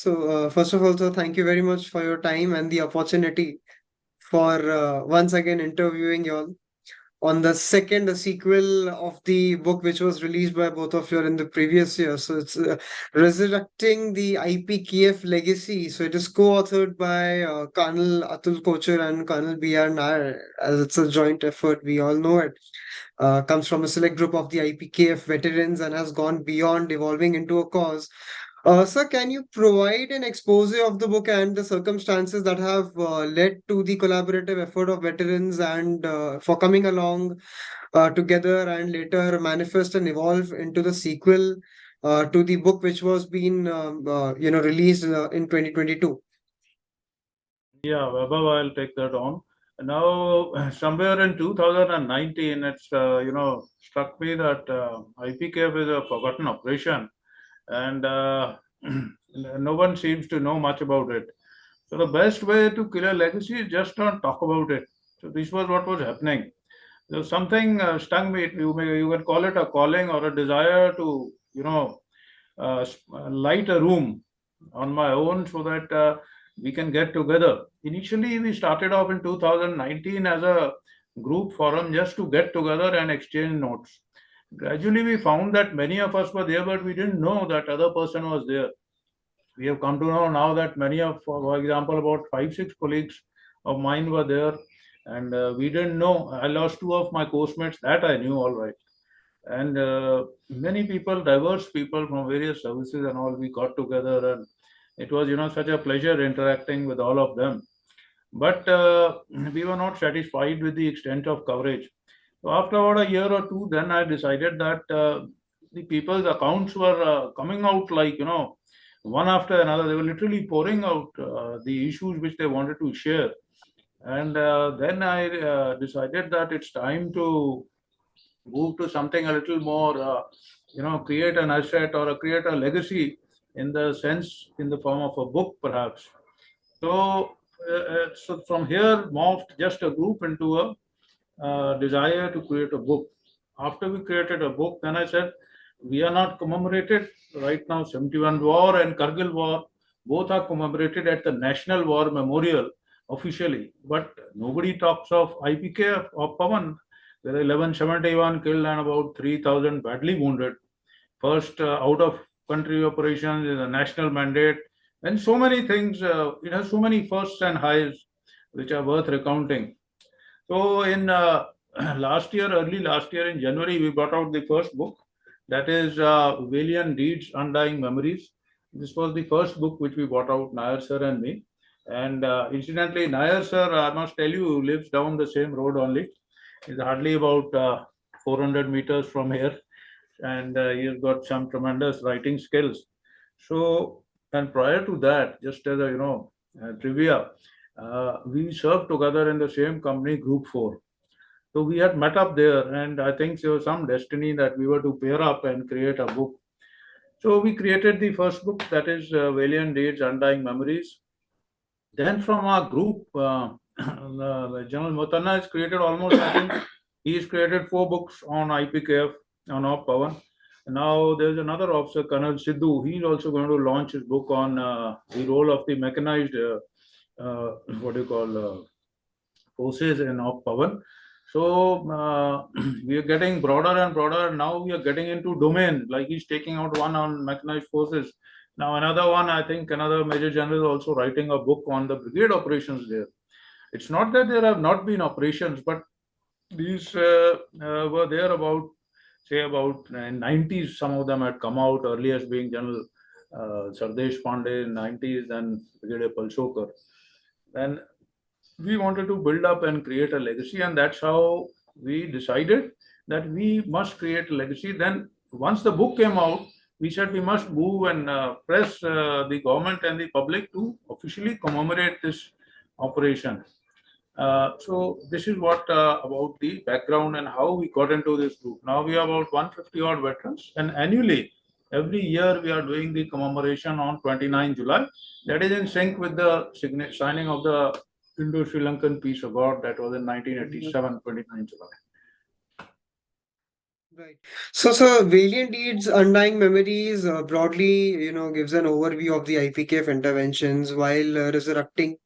First of all, sir, thank you very much for your time and the opportunity for once again interviewing you all on the second sequel of the book which was released by both of you in the previous year. So it's Resurrecting the IPKF Legacy. So it is co-authored by Colonel Atul Kochar and Colonel B.R. Nair, as it's a joint effort. We all know it. Comes from a select group of the IPKF veterans and has gone beyond evolving into a cause. Sir, can you provide an expose of the book and the circumstances that have led to the collaborative effort of veterans and for coming along together and later manifest and evolve into the sequel to the book which was being released in 2022? Yeah, Vaibhav, I'll take that on. Now, somewhere in 2019, it's struck me that IPKF is a forgotten operation, and no one seems to know much about it. So the best way to kill a legacy is just not talk about it. So this was what was happening. So something stung me. You can call it a calling or a desire to light a room on my own so that we can get together. Initially, we started off in 2019 as a group forum just to get together and exchange notes. Gradually, we found that many of us were there, but we didn't know that other person was there. We have come to know now that many of, for example, about 5-6 colleagues of mine were there, and we didn't know. I lost 2 of my course-mates, that I knew all right. And many people, diverse people from various services and all, we got together, and it was, such a pleasure interacting with all of them. But we were not satisfied with the extent of coverage. So after about a year or two, then I decided that the people's accounts were coming out like, one after another. They were literally pouring out the issues which they wanted to share. And then I decided that it's time to move to something a little more, create an asset or create a legacy in the sense, in the form of a book, perhaps. So from here morphed just a group into a desire to create a book. After we created a book, then I said, we are not commemorated right now. 71 war and Kargil war, both are commemorated at the National War Memorial officially, but nobody talks of IPKF or Pavan. There are 1171 killed and about 3,000 badly wounded. First out of country operations is a national mandate, and so many things. It has so many firsts and highs which are worth recounting. So in early last year in January, we brought out the first book, that is Valiant Deeds, Undying Memories. This was the first book which we brought out, Nair sir and me. And incidentally, Nair sir, I must tell you, lives down the same road only. He's hardly about 400 meters from here, and he's got some tremendous writing skills. So, and prior to that, just as a trivia, we served together in the same company, Group 4. So we had met up there, and I think there was some destiny that we were to pair up and create a book. So we created the first book, that is Valiant Deeds, Undying Memories. Then from our group, General Mutana has created almost, I think, he's created 4 books on IPKF, on Op Pavan. Now there's another officer, Colonel Sidhu. He's also going to launch his book on the role of the mechanized, forces in Op Pavan. So we are getting broader and broader. Now we are getting into domain, like he's taking out one on mechanized forces. Now another one, I think another Major General is also writing a book on the brigade operations there. It's not that there have not been operations, but these were there about, say, about 90s. Some of them had come out, earliest being General Sardesh Pandey in 90s, then Brigadier Palshokar. Then we wanted to build up and create a legacy, and that's how we decided that we must create a legacy. Then once the book came out, we said we must move and press the government and the public to officially commemorate this operation. So this is what about the background and how we got into this group. Now we are about 150 odd veterans, and annually, every year we are doing the commemoration on 29 July. That is in sync with the signing of the Indo-Sri Lankan Peace Accord that was in 1987, 29 July. Right. So Valiant Deeds, Undying Memories broadly, gives an overview of the IPKF interventions, while Resurrecting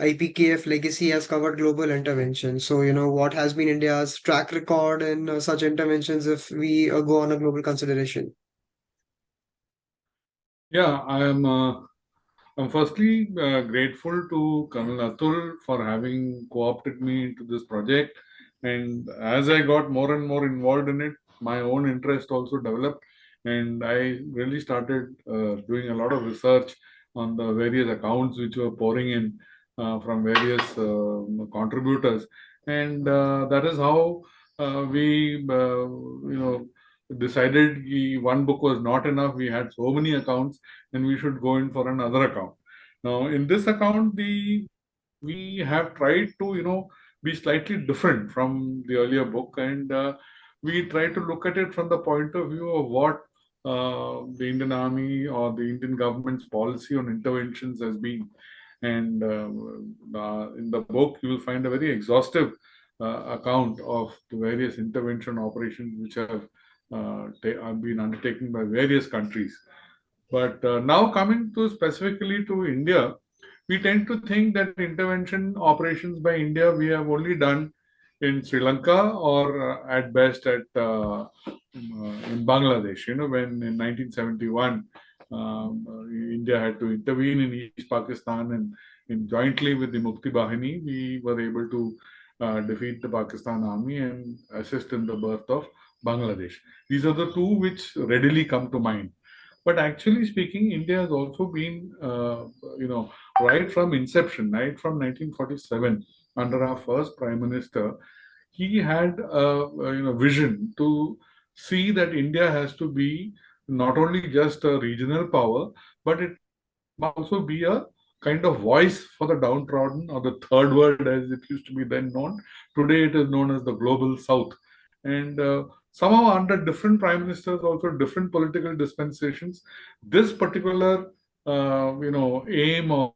IPKF Legacy has covered global interventions. So, what has been India's track record in such interventions if we go on a global consideration? Yeah, I'm firstly grateful to Colonel Atul for having co-opted me into this project. And as I got more and more involved in it, my own interest also developed. And I really started doing a lot of research on the various accounts which were pouring in from various contributors. And that is how we decided one book was not enough. We had so many accounts and we should go in for another account. Now, in this account, the we have tried to be slightly different from the earlier book, and we try to look at it from the point of view of what the Indian Army or the Indian government's policy on interventions has been. And in the book, you will find a very exhaustive account of the various intervention operations which have been undertaken by various countries. But now coming to specifically to India, we tend to think that intervention operations by India we have only done in Sri Lanka or at best in Bangladesh. When in 1971 India had to intervene in East Pakistan, and jointly with the Mukti Bahini, we were able to defeat the Pakistan army and assist in the birth of Bangladesh. These are the two which readily come to mind. But actually speaking, India has also been, right from inception, right from 1947, under our first Prime Minister, he had a vision to see that India has to be not only just a regional power, but it must also be a kind of voice for the downtrodden or the third world as it used to be then known. Today it is known as the global south. And somehow under different prime ministers, also different political dispensations, this particular aim or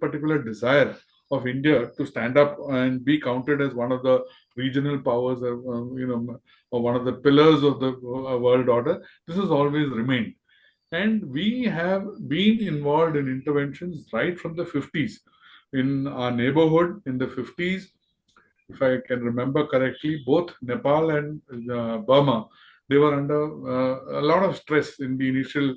particular desire of India to stand up and be counted as one of the regional powers, or one of the pillars of the world order, this has always remained. And we have been involved in interventions right from the 50s. In our neighborhood in the 50s, if I can remember correctly, both Nepal and Burma, they were under a lot of stress in the initial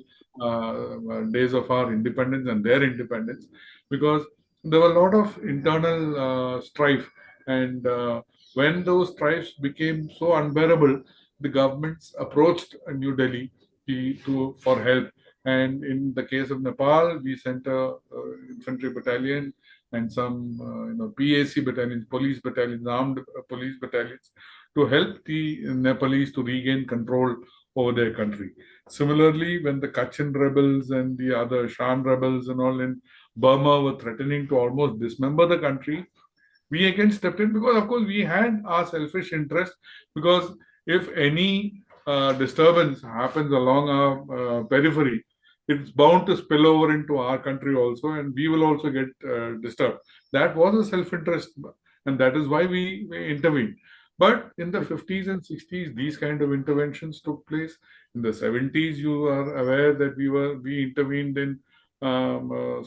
days of our independence and their independence, because there were a lot of internal strife. And when those strifes became so unbearable, the governments approached New Delhi for help. And in the case of Nepal, we sent a infantry battalion and some PAC battalions, police battalions, armed police battalions, to help the Nepalese to regain control over their country. Similarly, when the Kachin rebels and the other Shan rebels and all in Burma were threatening to almost dismember the country, we again stepped in because, of course, we had our selfish interest. Because if any disturbance happens along our periphery, it's bound to spill over into our country also, and we will also get disturbed. That was a self-interest, and that is why we intervened. But in the 50s and 60s, these kind of interventions took place. In the 70s, you are aware that we intervened in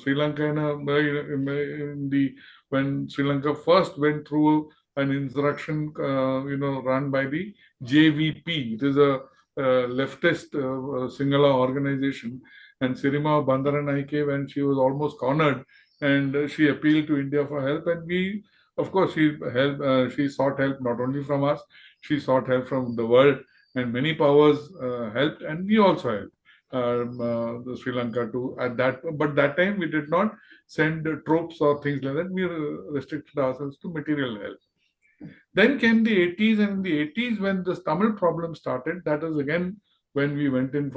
Sri Lanka in the when Sri Lanka first went through an insurrection, run by the JVP. It is a leftist Sinhala organization, and Sirima Bandaranaike, when she was almost cornered, and she appealed to India for help, and we, of course, she sought help not only from us, she sought help from the world, and many powers helped, and we also helped. The Sri Lanka to at that, but that time we did not send troops or things like that. We restricted ourselves to material help. Then came the 80s, and in the 80s, when this Tamil problem started, that is again when we went in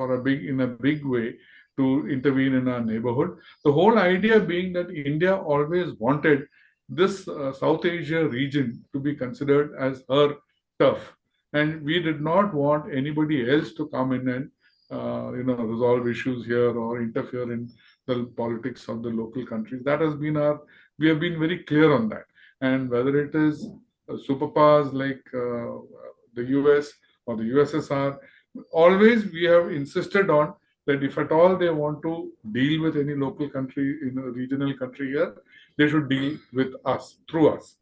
a big way to intervene in our neighborhood. The whole idea being that India always wanted this South Asia region to be considered as her turf, and we did not want anybody else to come in and resolve issues here or interfere in the politics of the local countries. That has been we have been very clear on that. And whether it is superpowers like the US or the USSR. Always we have insisted on that if at all they want to deal with any local country in a regional country here, they should deal with us, through us.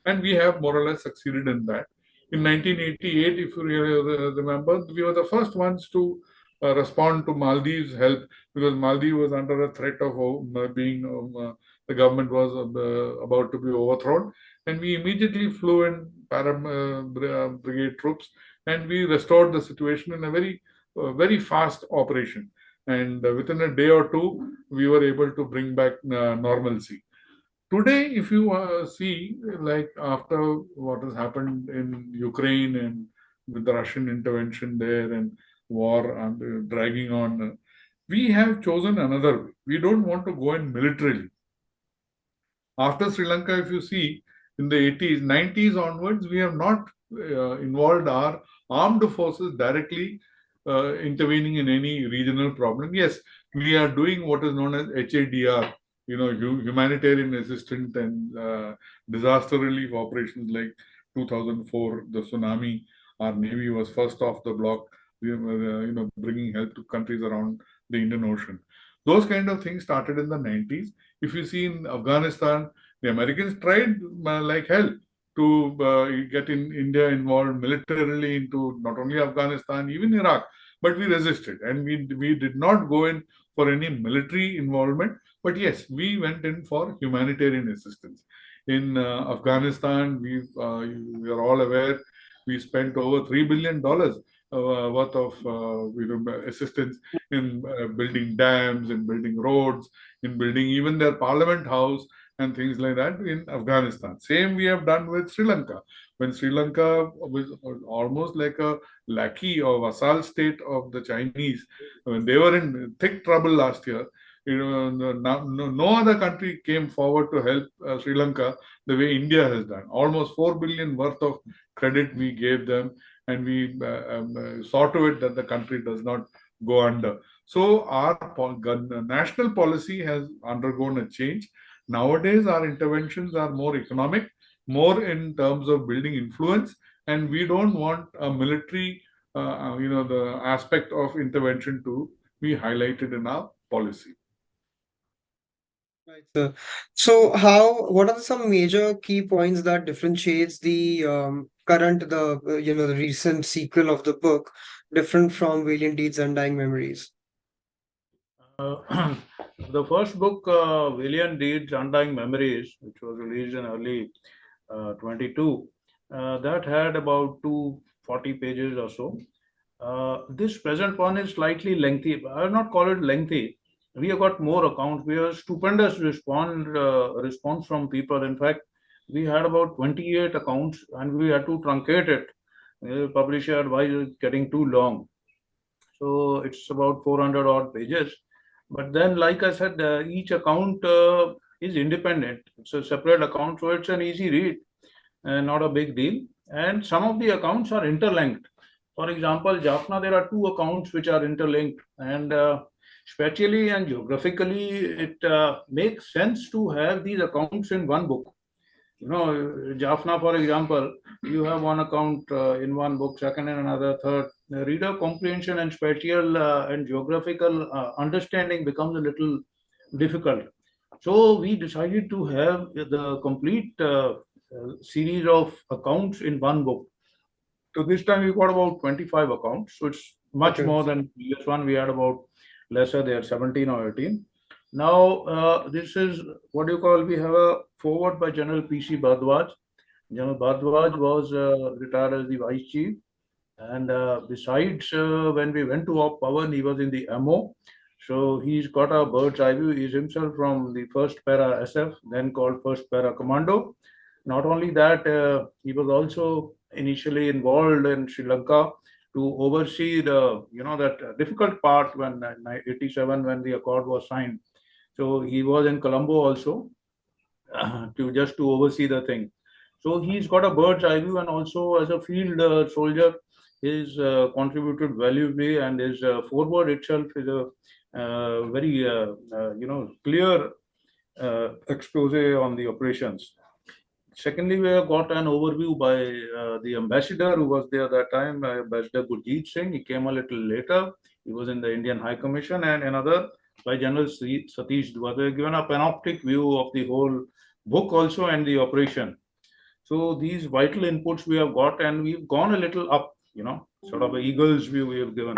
And we have more or less succeeded in that. In 1988, if you remember, we were the first ones to respond to Maldives' help, because Maldives was under a threat of being, the government was about to be overthrown. And we immediately flew in brigade troops, and we restored the situation in a very fast operation. And within a day or two, we were able to bring back normalcy. Today, if you see, like after what has happened in Ukraine and with the Russian intervention there and war and dragging on, we have chosen another way. We don't want to go in militarily. After Sri Lanka, if you see, in the 80s, 90s onwards, we have not involved our armed forces directly intervening in any regional problem. Yes, we are doing what is known as HADR, humanitarian assistance and disaster relief operations like 2004, the tsunami. Our Navy was first off the block, bringing help to countries around the Indian Ocean. Those kind of things started in the 90s. If you see in Afghanistan, the Americans tried like hell to get in India involved militarily into not only Afghanistan, even Iraq, but we resisted, and we did not go in for any military involvement. But yes, we went in for humanitarian assistance. In Afghanistan, we are all aware, we spent over $3 billion worth of assistance in building dams, in building roads, in building even their parliament house and things like that in Afghanistan. Same we have done with Sri Lanka. When Sri Lanka was almost like a lackey or vassal state of the Chinese, when they were in thick trouble last year, no other country came forward to help Sri Lanka the way India has done. Almost 4 billion worth of credit we gave them, and we saw to it that the country does not go under. So our national policy has undergone a change. Nowadays, our interventions are more economic, more in terms of building influence, and we don't want a military, the aspect of intervention to be highlighted in our policy. Right, sir. So, what are some major key points that differentiates the the recent sequel of the book, different from Valiant Deeds, Undying Memories? The first book, Valiant Deeds, Undying Memories, which was released in early 22, that had about 240 pages or so. This present one is slightly lengthy. I will not call it lengthy. We have got more accounts. We have stupendous response from people. In fact, we had about 28 accounts, and we had to truncate it. The publisher advised it's getting too long. So it's about 400 odd pages. But then, like I said, each account is independent. It's a separate account, so it's an easy read, not a big deal. And some of the accounts are interlinked. For example, Jaffna, there are two accounts which are interlinked, and spatially and geographically, it makes sense to have these accounts in one book. Jaffna, for example, you have one account in one book, second in another, third. The reader comprehension and spatial and geographical understanding becomes a little difficult. So we decided to have the complete series of accounts in one book. So this time we got about 25 accounts. So it's much more than previous one. We had about lesser there, 17 or 18. Now, this is what you call, we have a forward by General P.C. Bhardwaj. General Bhardwaj was retired as the Vice Chief. And besides, when we went to Op Pawan, he was in the MO. So he's got a bird's eye view. He's himself from the 1st Para SF, then called 1st Para Commando. Not only that, he was also initially involved in Sri Lanka to oversee the, that difficult part when 87, when the accord was signed. So he was in Colombo also to oversee the thing. So he's got a bird's eye view, and also as a field soldier, he's contributed valuably, and his forward itself is a very clear expose on the operations. Secondly, we have got an overview by the ambassador who was there that time, Ambassador Gurjeet Singh. He came a little later. He was in the Indian High Commission, and another by General Satish Dua. They have given a panoptic view of the whole book also and the operation. So these vital inputs we have got, and we've gone a little up, sort of an eagle's view we have given.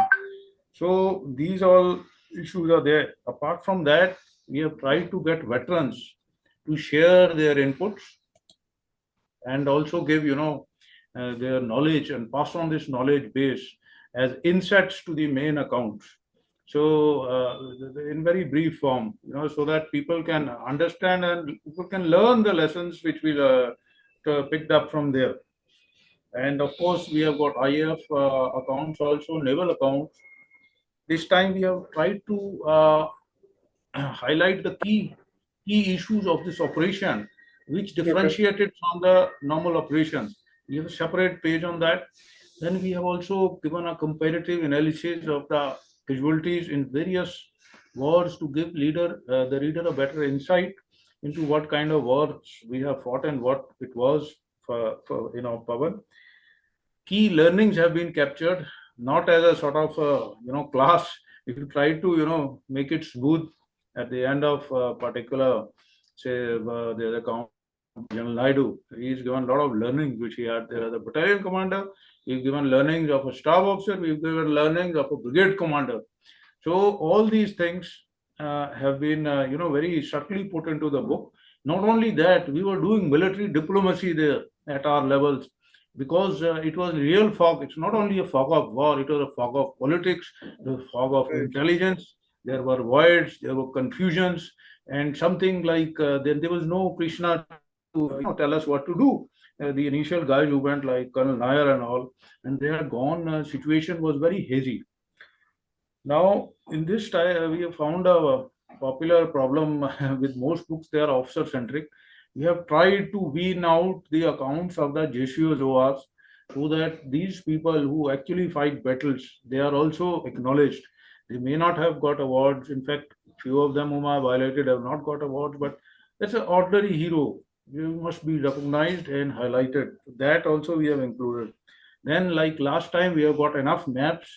So these all issues are there. Apart from that, we have tried to get veterans to share their inputs and also give, their knowledge and pass on this knowledge base as insets to the main accounts. So, in very brief form, so that people can understand and people can learn the lessons which we picked up from there. And of course, we have got IF accounts, also naval accounts. This time we have tried to highlight the key issues of this operation, which differentiated from the normal operations. We have a separate page on that. Then we have also given a comparative analysis of the casualties in various wars to give the reader a better insight into what kind of wars we have fought and what it was for power. Key learnings have been captured, not as a sort of class. If you try to make it smooth at the end of a particular, say, the account, General Naidu, he's given a lot of learnings which he had there as a battalion commander. He's given learnings of a staff officer. We've given learnings of a brigade commander. So all these things have been very subtly put into the book. Not only that, we were doing military diplomacy there at our levels, because it was real fog. It's not only a fog of war, it was a fog of politics, the fog of intelligence. There were voids, there were confusions, and something like there was no Krishna to tell us what to do. The initial guys who went, like Colonel Nair and all, and they had gone, situation was very hazy. Now, in this time, we have found a popular problem with most books, they are officer centric. We have tried to wean out the accounts of the JCOs ORs so that these people who actually fight battles, they are also acknowledged. They may not have got awards. In fact, few of them whom I violated have not got awards, but that's an ordinary hero. You must be recognized and highlighted. That also we have included. Then, like last time, we have got enough maps.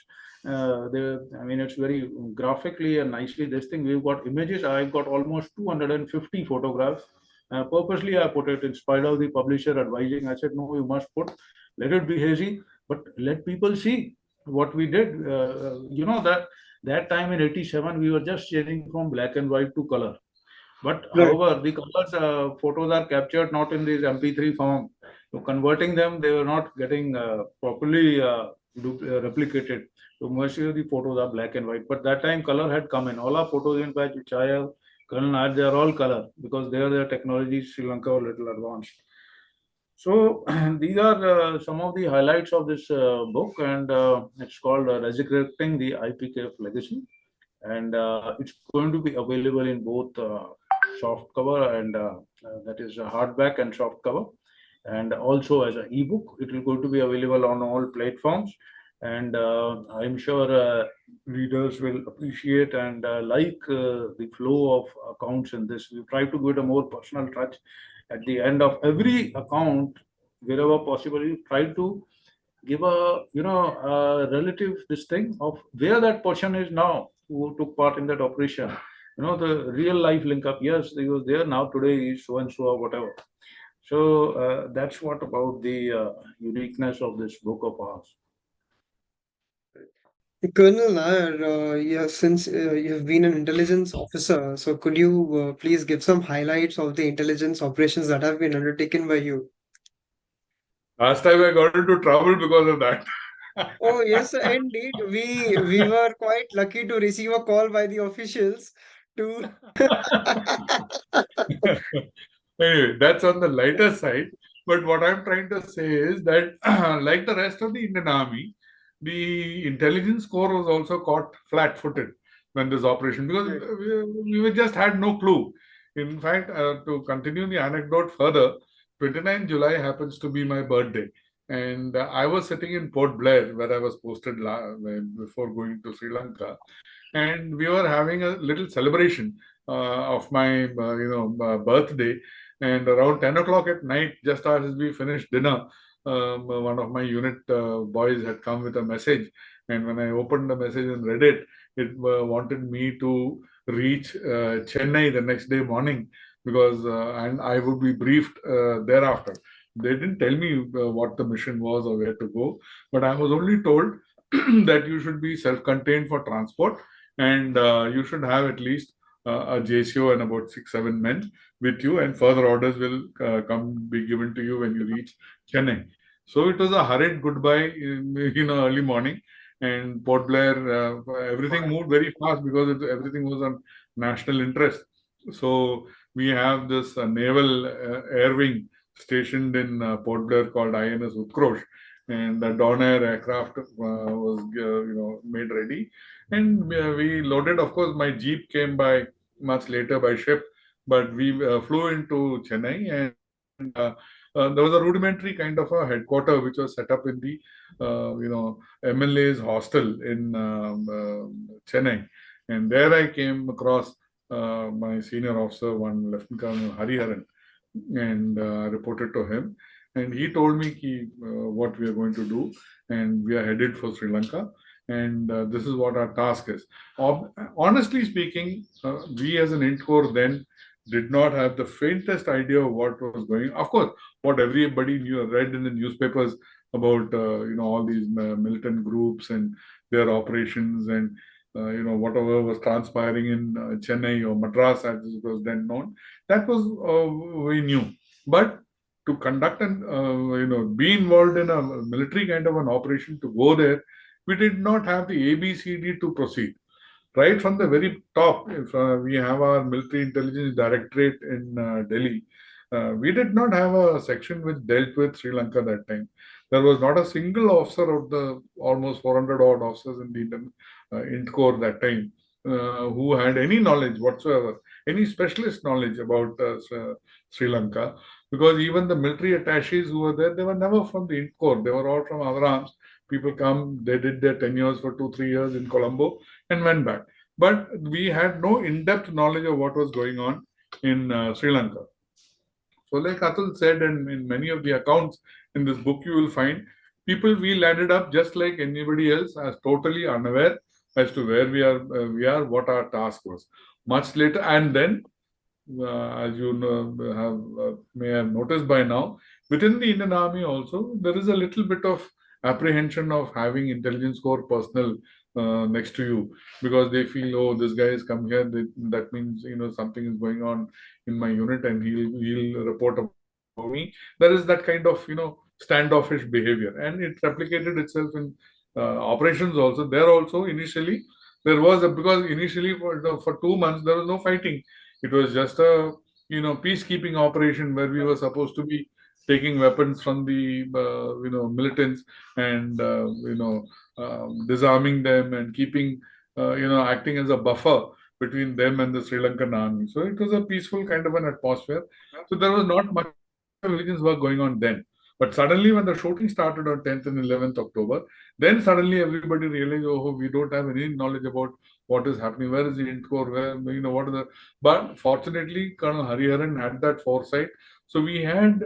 It's very graphically and nicely this thing. We've got images. I've got almost 250 photographs. Purposely, I put it in spite of the publisher advising. I said, no, you must let it be hazy, but let people see what we did. That time in 87, we were just changing from black and white to color. But however, the colors photos are captured not in this MP3 form. So converting them, they were not getting properly replicated. So most of the photos are black and white. But that time color had come in. All our photos, in fact, which I have, Colonel Nair, they are all color because their technology Sri Lanka a little advanced. So these are some of the highlights of this book, and it's called Resurrecting the IPKF Legacy. And it's going to be available in both soft cover and that is a hardback and soft cover, and also as an ebook. It will going to be available on all platforms, and I'm sure readers will appreciate and like the flow of accounts in this. We try to give it a more personal touch at the end of every account, wherever possible. We try to give a relative this thing of where that person is now who took part in that operation. The real life link up. Yes, he was there. Now today he's so and so or whatever. So that's what about the uniqueness of this book of ours. Colonel Nair, since you've been an intelligence officer, so could you please give some highlights of the intelligence operations that have been undertaken by you? Last time I got into trouble because of that. Oh, yes, sir, indeed. We were quite lucky to receive a call by the officials to. Anyway, that's on the lighter side. But what I'm trying to say is that, like the rest of the Indian Army, the intelligence corps was also caught flat-footed when this operation, because we just had no clue. In fact, to continue the anecdote further, 29 July happens to be my birthday. And I was sitting in Port Blair, where I was posted before going to Sri Lanka. And we were having a little celebration of my birthday. And around 10 o'clock at night, just as we finished dinner, one of my unit boys had come with a message. And when I opened the message and read it, it wanted me to reach Chennai the next day morning, because and I would be briefed thereafter. They didn't tell me what the mission was or where to go, but I was only told that you should be self-contained for transport, and you should have at least a JCO and about 6-7 men with you, and further orders will come be given to you when you reach Chennai. So it was a hurried goodbye, early morning, and Port Blair, everything moved very fast because everything was on national interest. So we have this naval air wing stationed in Port Blair called INS Utkrosh, and the Nair aircraft was made ready, and we loaded. Of course, my jeep came by much later by ship, but we flew into Chennai, and there was a rudimentary kind of a headquarter which was set up in the MLA's hostel in Chennai, and there I came across my senior officer, one Lieutenant Colonel Hariharan, and reported to him, and he told me what we are going to do, and we are headed for Sri Lanka, and this is what our task is. Honestly speaking, we as an int corps then did not have the faintest idea of what was going. Of course, what everybody read in the newspapers about all these militant groups and their operations, and whatever was transpiring in Chennai or Madras as it was then known, that was we knew. But to conduct and be involved in a military kind of an operation, to go there, we did not have the ABCD to proceed. Right from the very top, if we have our military intelligence directorate in Delhi, we did not have a section which dealt with Sri Lanka that time. There was not a single officer of the almost 400 odd officers in the int corps that time who had any knowledge whatsoever, any specialist knowledge about Sri Lanka, because even the military attaches who were there, they were never from the int corps. They were all from other arms. People come, they did their tenures for 2-3 years in Colombo and went back. But we had no in-depth knowledge of what was going on in Sri Lanka. So like Atul said, and in many of the accounts in this book, you will find people we landed up just like anybody else, as totally unaware as to where we are, what our task was. Much later, and then, as you may have noticed by now, within the Indian Army also, there is a little bit of apprehension of having intelligence corps personnel next to you, because they feel, oh, this guy has come here, that means something is going on in my unit, and he'll report about me. There is that kind of standoffish behavior, and it replicated itself in operations also. There also initially there was because initially for 2 months there was no fighting. It was just a peacekeeping operation where we were supposed to be taking weapons from the militants, and disarming them, and keeping acting as a buffer between them and the Sri Lankan army. So it was a peaceful kind of an atmosphere. So there was not much intelligence work going on then. But suddenly, when the shooting started on 10th and 11th October, then suddenly everybody realized, oh, we don't have any knowledge about what is happening. Where is the int corps? Where, what are the. But fortunately, Colonel Hariharan had that foresight. So we had,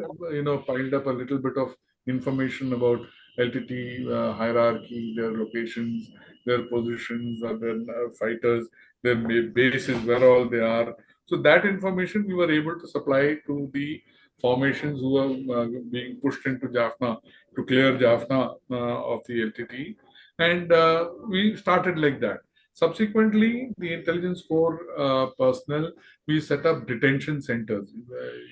piled up a little bit of information about LTT hierarchy, their locations, their positions, their fighters, their bases, where all they are. So that information we were able to supply to the formations who were being pushed into Jaffna to clear Jaffna of the LTT, and we started like that. Subsequently, the intelligence corps personnel, we set up detention centers.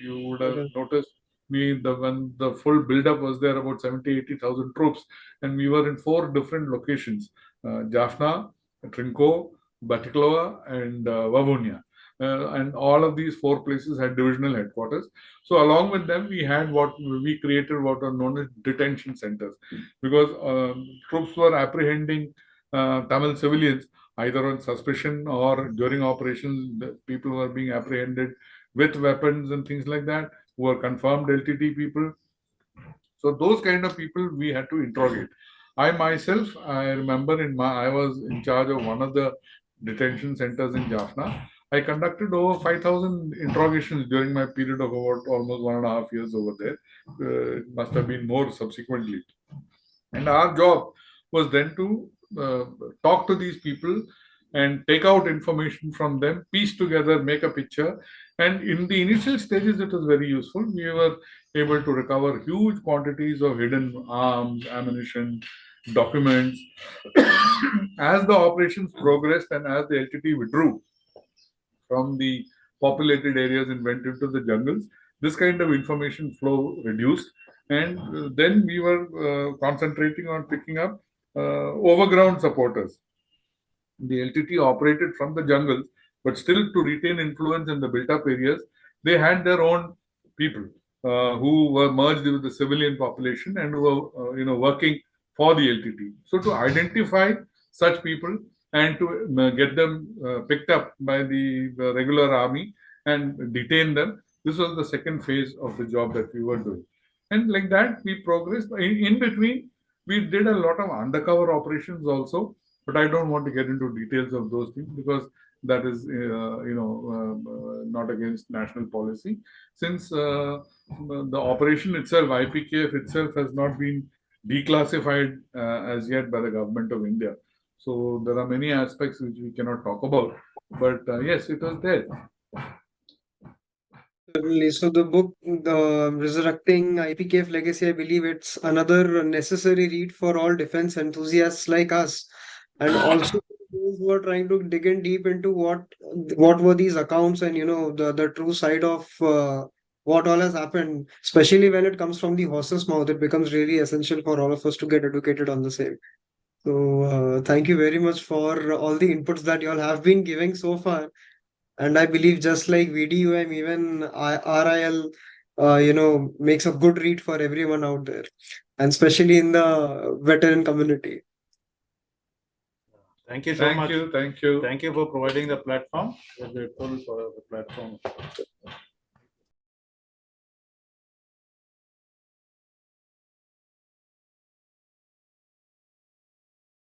You would have noticed when the full buildup was there, about 70,000-80,000 troops, and we were in 4 different locations: Jaffna, Trinco, Batticaloa, and Wavonia. And all of these 4 places had divisional headquarters. So along with them, we created what are known as detention centers, because troops were apprehending Tamil civilians either on suspicion, or during operations, people were being apprehended with weapons and things like that, who were confirmed LTT people. So those kind of people we had to interrogate. I myself, I remember I was in charge of one of the detention centers in Jaffna. I conducted over 5,000 interrogations during my period of about almost 1.5 years over there. It must have been more subsequently. And our job was then to talk to these people and take out information from them, piece together, make a picture. And in the initial stages, it was very useful. We were able to recover huge quantities of hidden arms, ammunition, documents. As the operations progressed and as the LTT withdrew from the populated areas and went into the jungles, this kind of information flow reduced. And then we were concentrating on picking up overground supporters. The LTT operated from the jungles, but still to retain influence in the built-up areas, they had their own people who were merged with the civilian population and were, working for the LTT. So to identify such people and to get them picked up by the regular army and detain them, this was the second phase of the job that we were doing. And like that, we progressed. In between, we did a lot of undercover operations also, but I don't want to get into details of those things because that is, not against national policy. Since the operation itself, IPKF itself, has not been declassified as yet by the government of India. So there are many aspects which we cannot talk about. But yes, it was there. Certainly. So the book, the Resurrecting IPKF Legacy, I believe it's another necessary read for all defense enthusiasts like us, and also those who are trying to dig in deep into what were these accounts and the true side of what all has happened, especially when it comes from the horse's mouth. It becomes really essential for all of us to get educated on the same. So thank you very much for all the inputs that you all have been giving so far. And I believe just like VDUM, even RIL, makes a good read for everyone out there, and especially in the veteran community. Thank you so much. Thank you. Thank you for providing the platform. We're grateful for the platform.